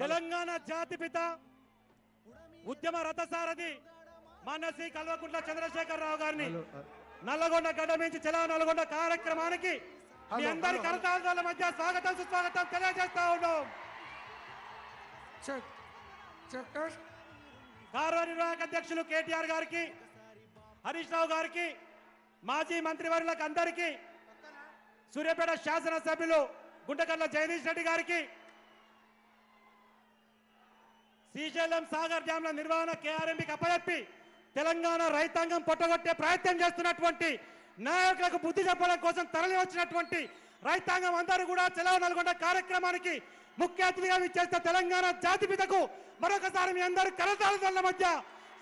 తెలంగాణ జాతిపిత ఉద్యమ రథసారథి మాన్య శ్రీ కల్వకుంట్ల చంద్రశేఖరరావు గారిని నల్లగొండ గడ్డ నుంచి చలో నల్గొండ కార్యక్రమానికి మీ అందరి కరతాళాల మధ్య స్వాగతం సుస్వాగతం తెలియజేస్తా ఉన్నాం. కార్యనిర్వాహక అధ్యక్షులు కేటీఆర్ గారికి, హరీష్ రావు గారికి, మాజీ మంత్రివర్యులకు అందరికీ, సూర్యాపేట శాసనసభ్యులు గుంటకర్ల జగదీష్ రెడ్డి గారికి, శ్రీశైలం సాగర్ డ్యాంల నిర్వహణ కేఆర్ఎంబీకి అప్పచెప్పి తెలంగాణ రైతాంగం పొట్టగొట్టే ప్రయత్నం చేస్తున్నటువంటి నాయకులకు బుద్ధి చెప్పడం కోసం తరలి వచ్చినటువంటి రైతాంగం అందరూ కూడా చలో నల్గొండ కార్యక్రమానికి ముఖ్య అతిథిగా విచ్చేస్తే తెలంగాణ జాతిపితకు మరొకసారి మీ అందరూ కరతాళాల మధ్య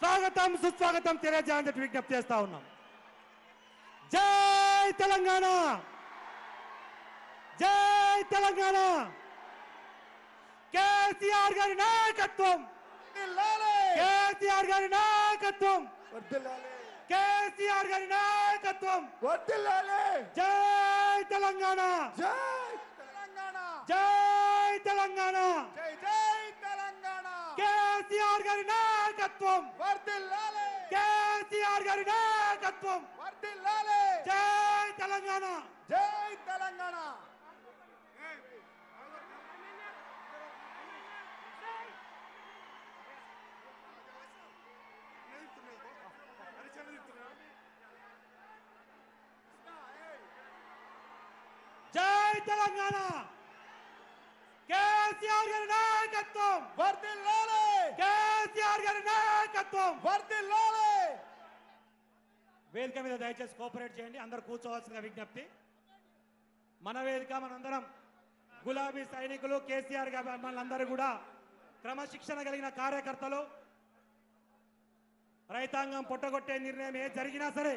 స్వాగతం సుస్వాగతం తెలియజేయాలని విజ్ఞప్తి చేస్తా ఉన్నాం. జై తెలంగాణ, జై తెలంగాణ. కేసీఆర్ గారి నాయకత్వం, కేసీఆర్ గారి నాయకత్వం, కేసీఆర్ గారి నాయకత్వం. జై తెలంగాణ, జై తెలంగాణ, జై తెలంగాణ, జై జై తెలంగాణ. కేసీఆర్ గారి నాయకత్వం, వర్ధిల్లాలి, కేసీఆర్ గారి నాయకత్వం. వర్ధిల్లాలి. జై తెలంగాణ, జై తెలంగాణ. జై తెలంగాణ. కేసీఆర్ గారి నాయకత్వం, వర్ధిల్లాలి, కేసీఆర్ గారి నాయకత్వం. వర్ధిల్లాలి. వేదిక మీద దయచేసి కోఆపరేట్ చేయండి, అందరూ కూర్చోవాల్సిన విజ్ఞప్తి. మన వేదిక మనందరం గులాబీ సైనికులు, కేసీఆర్ గారి మనందరూ కూడా క్రమశిక్షణ కలిగిన కార్యకర్తలు. రైతాంగం పొట్టగొట్టే నిర్ణయం ఏ జరిగినా సరే